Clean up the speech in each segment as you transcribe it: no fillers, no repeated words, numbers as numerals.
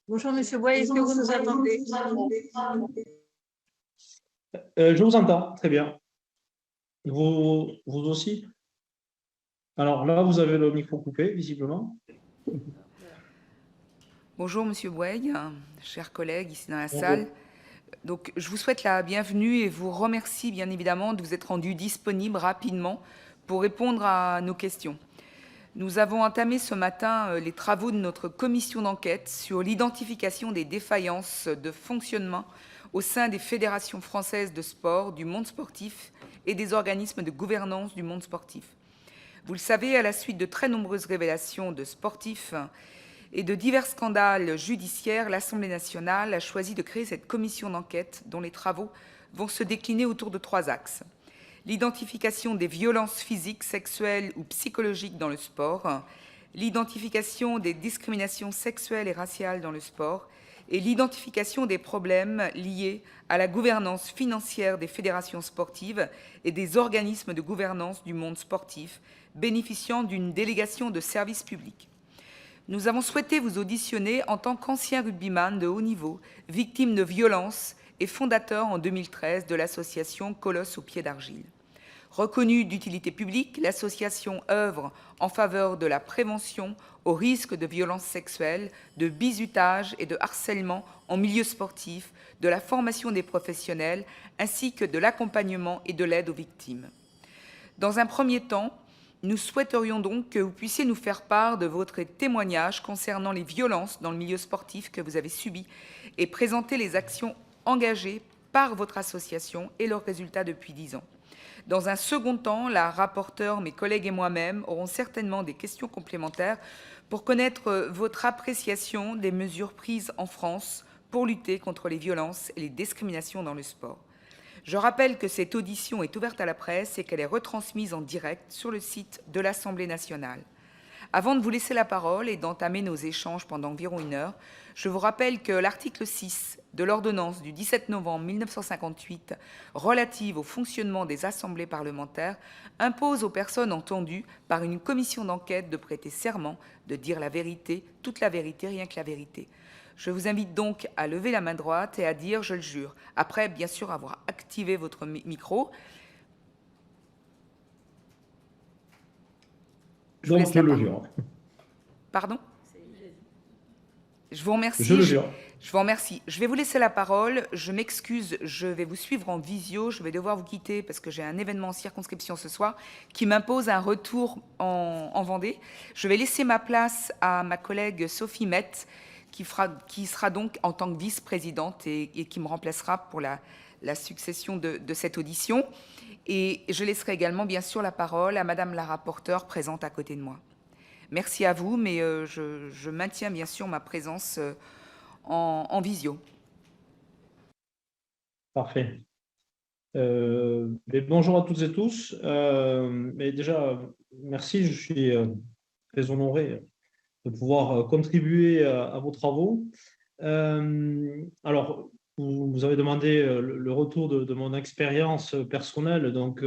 Bonjour Monsieur Bois, est-ce que vous nous entendez? Je vous entends, très bien. Vous aussi? Alors là, vous avez le micro coupé, visiblement. Bonjour Monsieur Bouygues, chers collègues ici dans la Bonjour. salle. Donc, je vous souhaite la bienvenue et vous remercie bien évidemment de vous être rendu disponible rapidement pour répondre à nos questions. Nous avons entamé ce matin les travaux de notre commission d'enquête sur l'identification des défaillances de fonctionnement au sein des fédérations françaises de sport, du monde sportif et des organismes de gouvernance du monde sportif. Vous le savez, à la suite de très nombreuses révélations de sportifs et de divers scandales judiciaires, l'Assemblée nationale a choisi de créer cette commission d'enquête dont les travaux vont se décliner autour de 3 axes. L'identification des violences physiques, sexuelles ou psychologiques dans le sport, l'identification des discriminations sexuelles et raciales dans le sport et l'identification des problèmes liés à la gouvernance financière des fédérations sportives et des organismes de gouvernance du monde sportif bénéficiant d'une délégation de service public. Nous avons souhaité vous auditionner en tant qu'ancien rugbyman de haut niveau, victime de violences et fondateur en 2013 de l'association Colosse aux pieds d'argile. Reconnue d'utilité publique, l'association œuvre en faveur de la prévention au risque de violences sexuelles, de bizutage et de harcèlement en milieu sportif, de la formation des professionnels, ainsi que de l'accompagnement et de l'aide aux victimes. Dans un premier temps, nous souhaiterions donc que vous puissiez nous faire part de votre témoignage concernant les violences dans le milieu sportif que vous avez subies et présenter les actions engagées par votre association et leurs résultats depuis 10 ans. Dans un second temps, la rapporteure, mes collègues et moi-même aurons certainement des questions complémentaires pour connaître votre appréciation des mesures prises en France pour lutter contre les violences et les discriminations dans le sport. Je rappelle que cette audition est ouverte à la presse et qu'elle est retransmise en direct sur le site de l'Assemblée nationale. Avant de vous laisser la parole et d'entamer nos échanges pendant environ 1 heure, je vous rappelle que l'article 6 de l'ordonnance du 17 novembre 1958 relative au fonctionnement des assemblées parlementaires impose aux personnes entendues par une commission d'enquête de prêter serment, de dire la vérité, toute la vérité, rien que la vérité. Je vous invite donc à lever la main droite et à dire « je le jure ». Après, bien sûr, avoir activé votre micro. Donc, je le jure. Pardon? Je vous remercie. Je le jure. Je vous remercie. Je vais vous laisser la parole. Je m'excuse, je vais vous suivre en visio. Je vais devoir vous quitter parce que j'ai un événement en circonscription ce soir qui m'impose un retour en Vendée. Je vais laisser ma place à ma collègue Sophie Mette, qui sera donc en tant que vice-présidente et qui me remplacera pour la succession de cette audition. Et je laisserai également, bien sûr, la parole à Madame la rapporteure présente à côté de moi. Merci à vous, mais je maintiens bien sûr ma présence en visio. Parfait. Bonjour à toutes et tous. Mais déjà, merci, je suis très honoré de pouvoir contribuer à vos travaux. Alors, vous avez demandé le retour de mon expérience personnelle. Donc,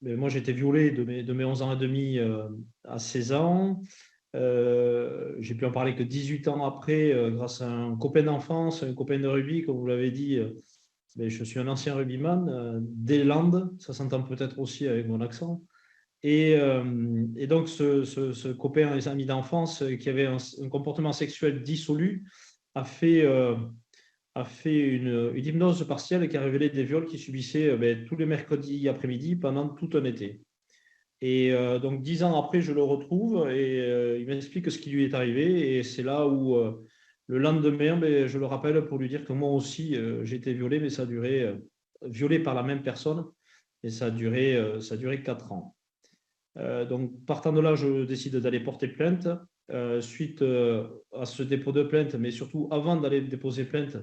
moi, j'ai été violé de mes 11 ans et demi à 16 ans. J'ai pu en parler que 18 ans après, grâce à un copain d'enfance, un copain de rugby, comme vous l'avez dit. Je suis un ancien rugbyman des Landes, ça s'entend peut-être aussi avec mon accent. Et donc, ce copain et ami d'enfance qui avait un comportement sexuel dissolu a fait une hypnose partielle qui a révélé des viols qu'il subissait tous les mercredis après-midi pendant tout un été. Et donc, 10 ans après, je le retrouve et il m'explique ce qui lui est arrivé. Et c'est là où, le lendemain, je le rappelle pour lui dire que moi aussi, j'ai été violé, mais ça a duré, violé par la même personne, et ça a duré 4 ans. Donc, partant de là, je décide d'aller porter plainte. Suite à ce dépôt de plainte, mais surtout avant d'aller déposer plainte,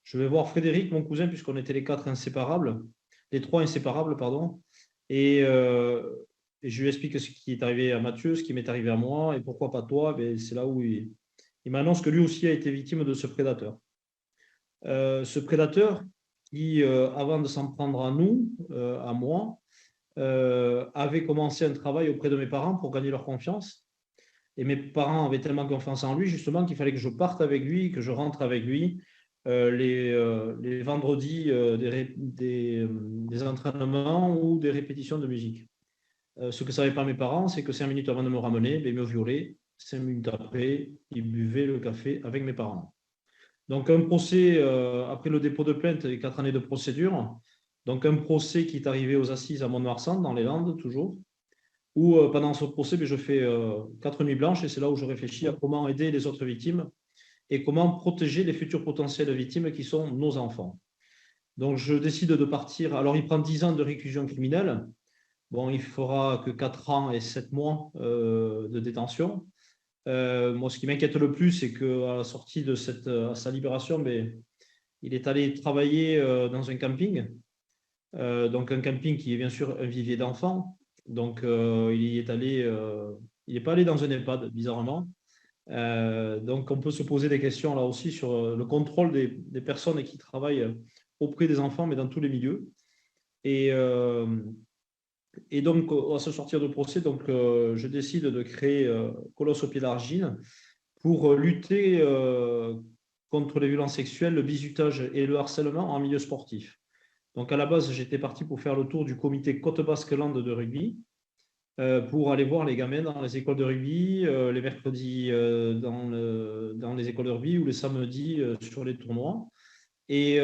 je vais voir Frédéric, mon cousin, puisqu'on était les 4 inséparables, les 3 inséparables, pardon. Et je lui explique ce qui est arrivé à Mathieu, ce qui m'est arrivé à moi, et pourquoi pas toi. C'est là où il m'annonce que lui aussi a été victime de ce prédateur. Ce prédateur qui, avant de s'en prendre à nous, à moi, avait commencé un travail auprès de mes parents pour gagner leur confiance. Et mes parents avaient tellement confiance en lui, justement, qu'il fallait que je parte avec lui, que je rentre avec lui les vendredis des entraînements ou des répétitions de musique. Ce que ne savaient pas mes parents, c'est que 5 minutes avant de me ramener, ils me violaient. 5 minutes après, ils buvaient le café avec mes parents. Donc, un procès, après le dépôt de plainte et 4 années de procédure, donc un procès qui est arrivé aux assises à Mont-de-Marsan, dans les Landes, toujours, où pendant ce procès, je fais 4 nuits blanches et c'est là où je réfléchis à comment aider les autres victimes et comment protéger les futures potentielles victimes qui sont nos enfants. Donc, je décide de partir. Alors, il prend 10 ans de réclusion criminelle. Bon, il fera que 4 ans et 7 mois de détention. Moi, ce qui m'inquiète le plus, c'est qu'à la sortie de à sa libération, il est allé travailler dans un camping. Donc, un camping qui est bien sûr un vivier d'enfants. Donc, il n'est pas allé dans un EHPAD, bizarrement. Donc, on peut se poser des questions là aussi sur le contrôle des personnes qui travaillent auprès des enfants, mais dans tous les milieux. Et donc, à se sortir de procès, donc, je décide de créer Colosse au pied d'argile pour lutter contre les violences sexuelles, le bizutage et le harcèlement en milieu sportif. Donc, à la base, j'étais parti pour faire le tour du comité Côte Basque Land de rugby, pour aller voir les gamins dans les écoles de rugby, les mercredis dans les écoles de rugby ou les samedis sur les tournois. Et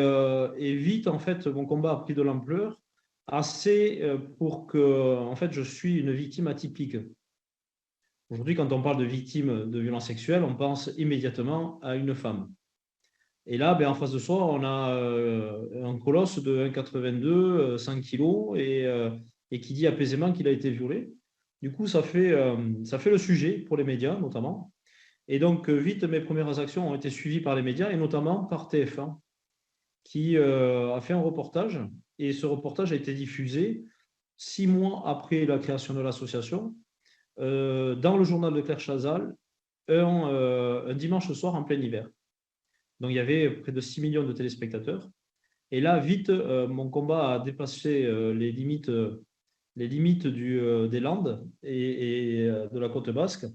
vite, en fait, mon combat a pris de l'ampleur, assez pour que, en fait, je suis une victime atypique. Aujourd'hui, quand on parle de victime de violences sexuelles, on pense immédiatement à une femme. Et là, en face de soi, on a un colosse de 1,82, 100 kilos, et qui dit apaisément qu'il a été violé. Du coup, ça fait le sujet pour les médias, notamment. Et donc, vite, mes premières actions ont été suivies par les médias, et notamment par TF1, qui a fait un reportage. Et ce reportage a été diffusé 6 mois après la création de l'association, dans le journal de Claire Chazal, un dimanche soir en plein hiver. Donc, il y avait près de 6 millions de téléspectateurs. Et là, vite, mon combat a dépassé les limites des Landes et de la côte basque.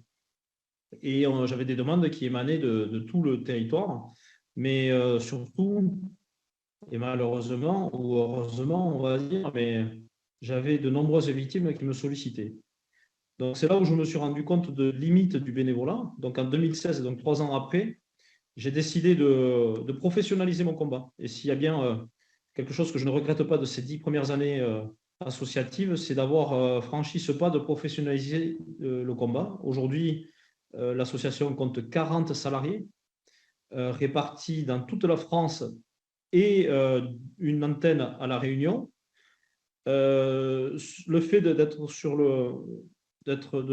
Et j'avais des demandes qui émanaient de tout le territoire. Mais surtout, et malheureusement, ou heureusement, on va dire, mais j'avais de nombreuses victimes qui me sollicitaient. Donc, c'est là où je me suis rendu compte de limites du bénévolat. Donc, en 2016, donc 3 ans après, j'ai décidé de professionnaliser mon combat. Et s'il y a bien quelque chose que je ne regrette pas de ces 10 premières années associatives, c'est d'avoir franchi ce pas de professionnaliser le combat. Aujourd'hui, l'association compte 40 salariés répartis dans toute la France et une antenne à La Réunion. Le fait de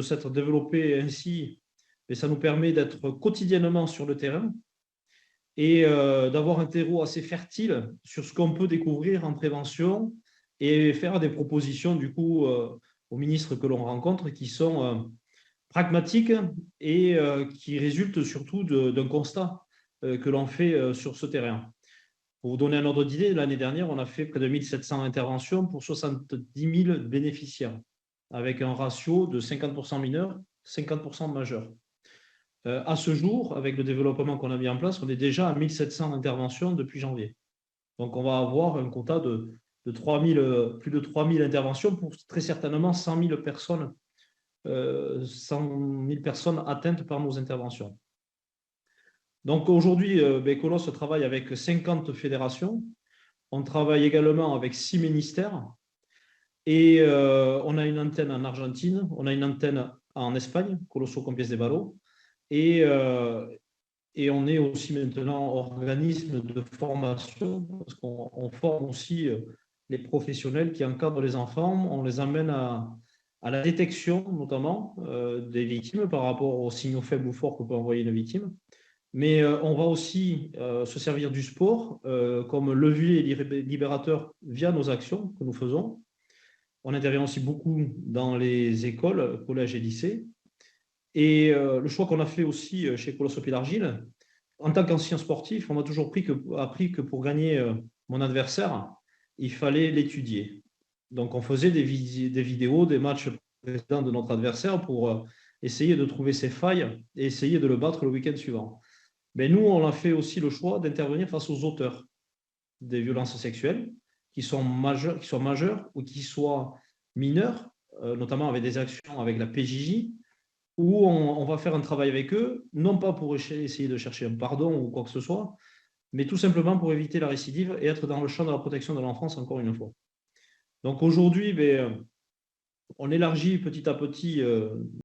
s'être développé ainsi, mais ça nous permet d'être quotidiennement sur le terrain et d'avoir un terreau assez fertile sur ce qu'on peut découvrir en prévention et faire des propositions du coup aux ministres que l'on rencontre qui sont pragmatiques et qui résultent surtout d'un constat que l'on fait sur ce terrain. Pour vous donner un ordre d'idée, l'année dernière, on a fait près de 1700 interventions pour 70 000 bénéficiaires, avec un ratio de 50% mineurs, 50% majeurs. À ce jour, avec le développement qu'on a mis en place, on est déjà à 1700 interventions depuis janvier. Donc, on va avoir un quota de plus de 3000 interventions pour très certainement 100 000 personnes, 100 000 personnes atteintes par nos interventions. Donc, aujourd'hui, Colosse travaille avec 50 fédérations. On travaille également avec 6 ministères. Et on a une antenne en Argentine, on a une antenne en Espagne, Colosso Compiès de Varo. Et on est aussi maintenant organisme de formation, parce qu'on forme aussi les professionnels qui encadrent les enfants. On les amène à la détection, notamment, des victimes par rapport aux signaux faibles ou forts que peut envoyer une victime. Mais on va aussi se servir du sport comme levier libérateur via nos actions que nous faisons. On intervient aussi beaucoup dans les écoles, collèges et lycées. Et le choix qu'on a fait aussi chez Colosse au pied d'argile, en tant qu'ancien sportif, on m'a toujours appris que pour gagner mon adversaire, il fallait l'étudier. Donc, on faisait des vidéos, des matchs précédents de notre adversaire pour essayer de trouver ses failles et essayer de le battre le week-end suivant. Mais nous, on a fait aussi le choix d'intervenir face aux auteurs des violences sexuelles, qui sont majeurs ou qui soient mineurs, notamment avec des actions avec la PJJ, où on va faire un travail avec eux, non pas pour essayer de chercher un pardon ou quoi que ce soit, mais tout simplement pour éviter la récidive et être dans le champ de la protection de l'enfance encore une fois. Donc aujourd'hui, on élargit petit à petit